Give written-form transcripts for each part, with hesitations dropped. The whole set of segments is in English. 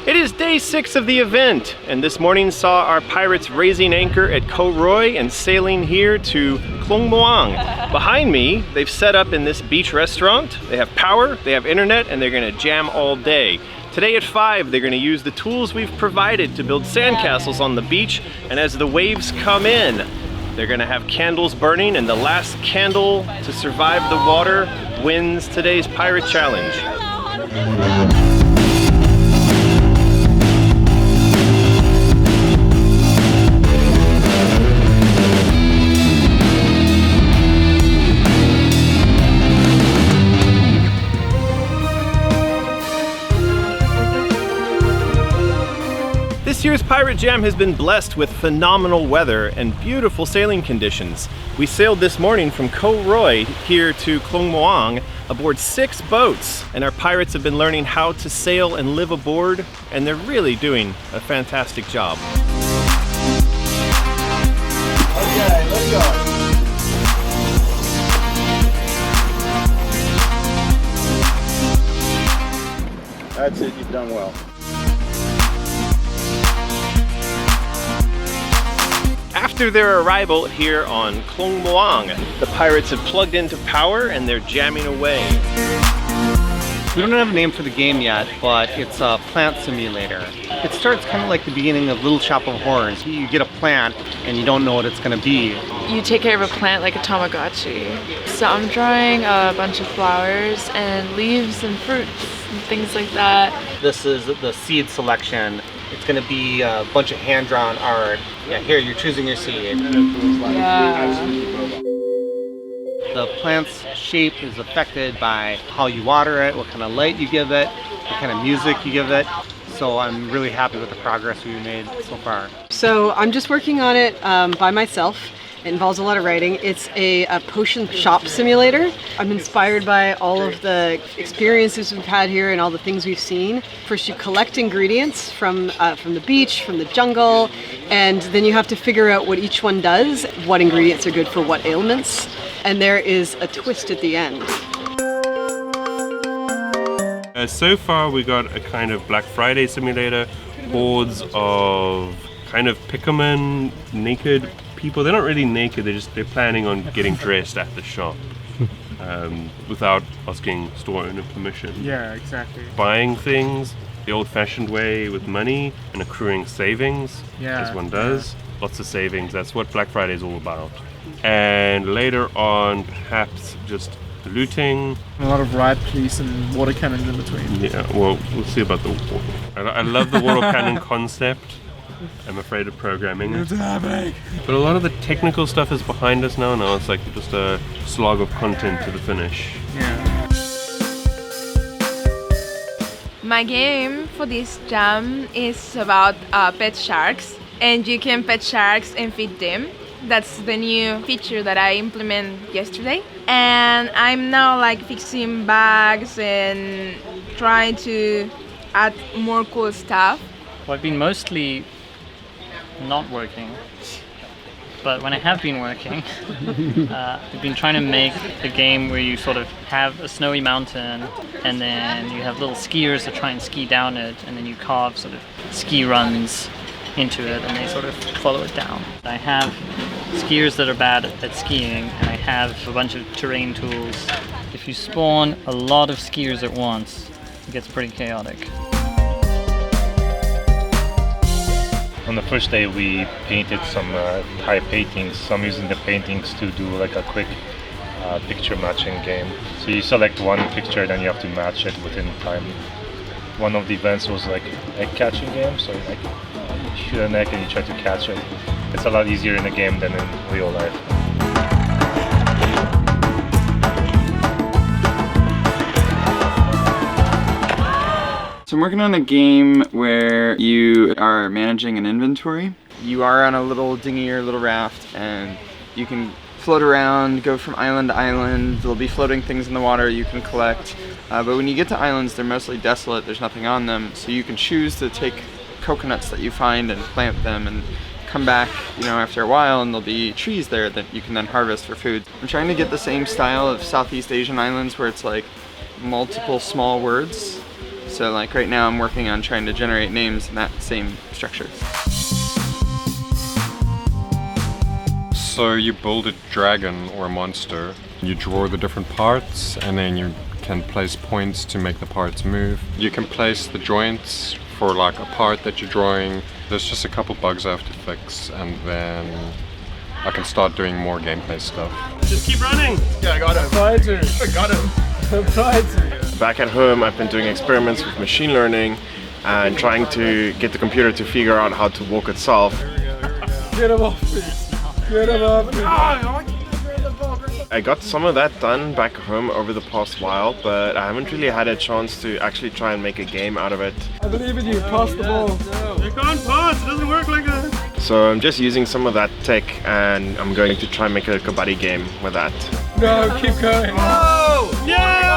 It is day 6 of the event, and this morning saw our pirates raising anchor at Koh Roi and sailing here to Klong Muang. Behind me, they've set up in this beach restaurant. They have power, they have internet, and they're gonna jam all day. Today at 5, they're gonna use the tools we've provided to build sandcastles on the beach, and as the waves come in, they're gonna have candles burning, and the last candle to survive the water wins today's pirate challenge. This year's Pirate Jam has been blessed with phenomenal weather and beautiful sailing conditions. We sailed this morning from Koh Roi here to Klong Muang aboard 6 boats, and our pirates have been learning how to sail and live aboard, and they're really doing a fantastic job. Okay, let's go. That's it, you've done well. After their arrival here on Klong Muang, the pirates have plugged into power and they're jamming away. We don't have a name for the game yet, but it's a plant simulator. It starts kind of like the beginning of Little Shop of Horrors. You get a plant and you don't know what it's going to be. You take care of a plant like a Tamagotchi. So I'm drawing a bunch of flowers and leaves and fruits and things like that. This is the seed selection. It's going to be a bunch of hand-drawn art. Yeah, here, you're choosing your seed. Yeah. The plant's shape is affected by how you water it, what kind of light you give it, what kind of music you give it. So I'm really happy with the progress we've made so far. So I'm just working on it by myself. It involves a lot of writing. It's a potion shop simulator. I'm inspired by all of the experiences we've had here and all the things we've seen. First you collect ingredients from the beach, from the jungle, and then you have to figure out what each one does, what ingredients are good for what ailments, and there is a twist at the end. So far we got a kind of Black Friday simulator, hordes of kind of pickermen, naked people. They're not really naked, they're planning on getting dressed at the shop without asking store owner permission. Yeah, exactly. Buying things the old-fashioned way with money and accruing savings, as one does. Lots of savings, that's what Black Friday is all about. And later on, perhaps just looting. A lot of riot police and water cannons in between. Yeah, well, we'll see about the water. I love the water cannon concept. I'm afraid of programming it. It's happening. But a lot of the technical stuff is behind us now. Now it's like just a slog of content to the finish. Yeah. My game for this jam is about pet sharks, and you can pet sharks and feed them. That's the new feature that I implemented yesterday. And I'm now like fixing bags and trying to add more cool stuff. Well, I've been mostly not working, but when I have been working, I've been trying to make a game where you sort of have a snowy mountain and then you have little skiers that try and ski down it, and then you carve sort of ski runs into it and they sort of follow it down. I have skiers that are bad at skiing, and I have a bunch of terrain tools. If you spawn a lot of skiers at once, it gets pretty chaotic. On the first day we painted some Thai paintings, so I'm using the paintings to do like a quick picture matching game. So you select one picture, then you have to match it within time. One of the events was like egg catching game, so like you shoot an egg and you try to catch it. It's a lot easier in a game than in real life. So I'm working on a game where you are managing an inventory. You are on a little dinghy or little raft, and you can float around, go from island to island. There'll be floating things in the water you can collect. But when you get to islands, they're mostly desolate, there's nothing on them, so you can choose to take coconuts that you find and plant them and come back, you know, after a while, and there'll be trees there that you can then harvest for food. I'm trying to get the same style of Southeast Asian islands where it's like multiple small words. So So like right now I'm working on trying to generate names in that same structure. So you build a dragon or a monster. You draw the different parts and then you can place points to make the parts move. You can place the joints for like a part that you're drawing. There's just a couple bugs I have to fix and then I can start doing more gameplay stuff. Just keep running. Yeah, I got him. Try to. I got him. Try to. Back at home, I've been doing experiments with machine learning and trying to get the computer to figure out how to walk itself. Get him off me. Get him off me. I got some of that done back home over the past while, but I haven't really had a chance to actually try and make a game out of it. I believe in you. Pass the ball. You can't pass, it doesn't work like that. So I'm just using some of that tech and I'm going to try and make a kabaddi game with that. No, keep going. Oh! Yeah!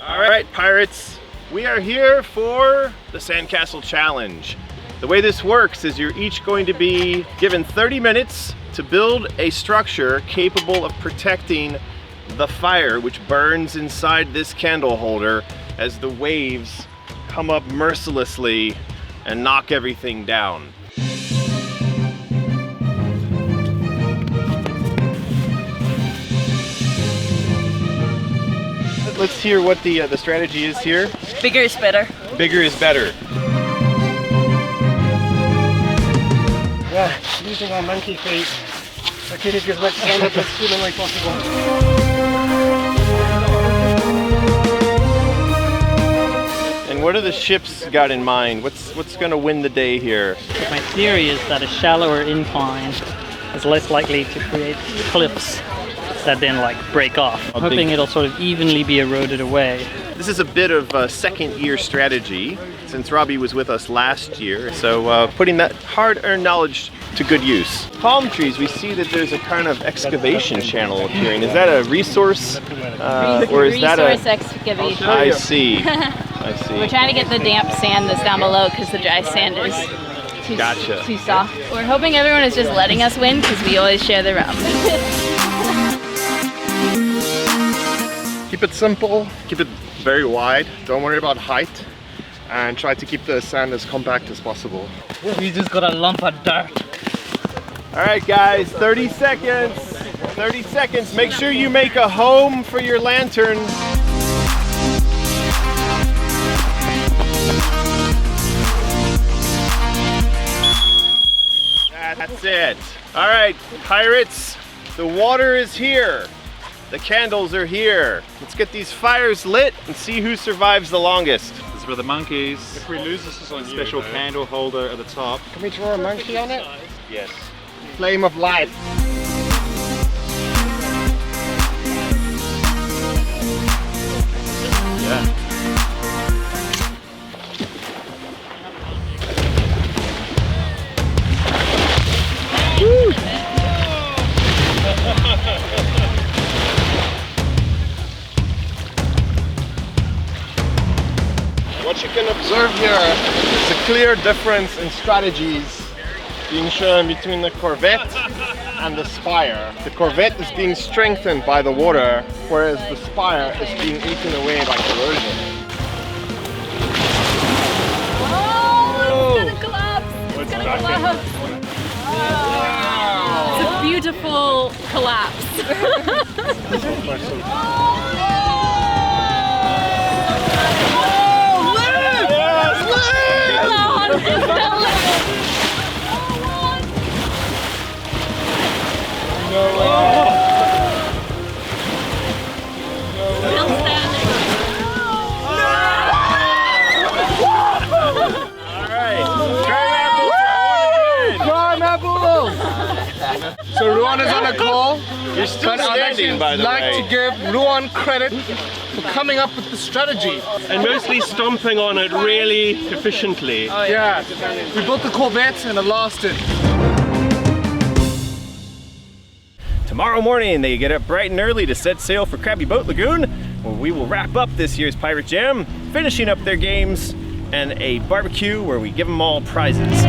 Alright, pirates, we are here for the Sandcastle Challenge. The way this works is you're each going to be given 30 minutes to build a structure capable of protecting the fire which burns inside this candle holder as the waves come up mercilessly and knock everything down. Let's hear what the strategy is here. Bigger is better. Bigger is better. Yeah, using our monkey feet. I can get as much stand up as humanly possible. And what are the ships got in mind? What's going to win the day here? My theory is that a shallower incline is less likely to create cliffs that then like break off. I'm hoping it'll sort of evenly be eroded away. This is a bit of a second year strategy since Robbie was with us last year. So putting that hard-earned knowledge to good use. Palm trees, we see that there's a kind of excavation channel appearing. Is that a resource or is that a... Resource excavation. I see. I see. We're trying to get the damp sand that's down below because the dry sand is too soft. We're hoping everyone is just letting us win because we always share the rum. Keep it simple, keep it very wide, don't worry about height, and try to keep the sand as compact as possible. We just got a lump of dirt. All right, guys, 30 seconds. 30 seconds. Make sure you make a home for your lantern. That's it. All right, pirates, the water is here. The candles are here. Let's get these fires lit and see who survives the longest. This is for the monkeys. If we lose, this is on Special candle holder at the top. Can we draw a monkey on it? Yes. Flame of light. Yeah. What you can observe here is a clear difference in strategies being shown between the corvette and the spire. The corvette is being strengthened by the water, whereas the spire is being eaten away by corrosion. Oh, it's gonna collapse! It's gonna collapse! It's a beautiful collapse. So Ruan is on a call. You're still standing, by the way. I'd like to give Ruan credit for coming up with the strategy. And mostly stomping on it really efficiently. Yeah, we built the Corvette and it lasted. Tomorrow morning, they get up bright and early to set sail for Krabby Boat Lagoon, where we will wrap up this year's Pirate Jam, finishing up their games, and a barbecue where we give them all prizes.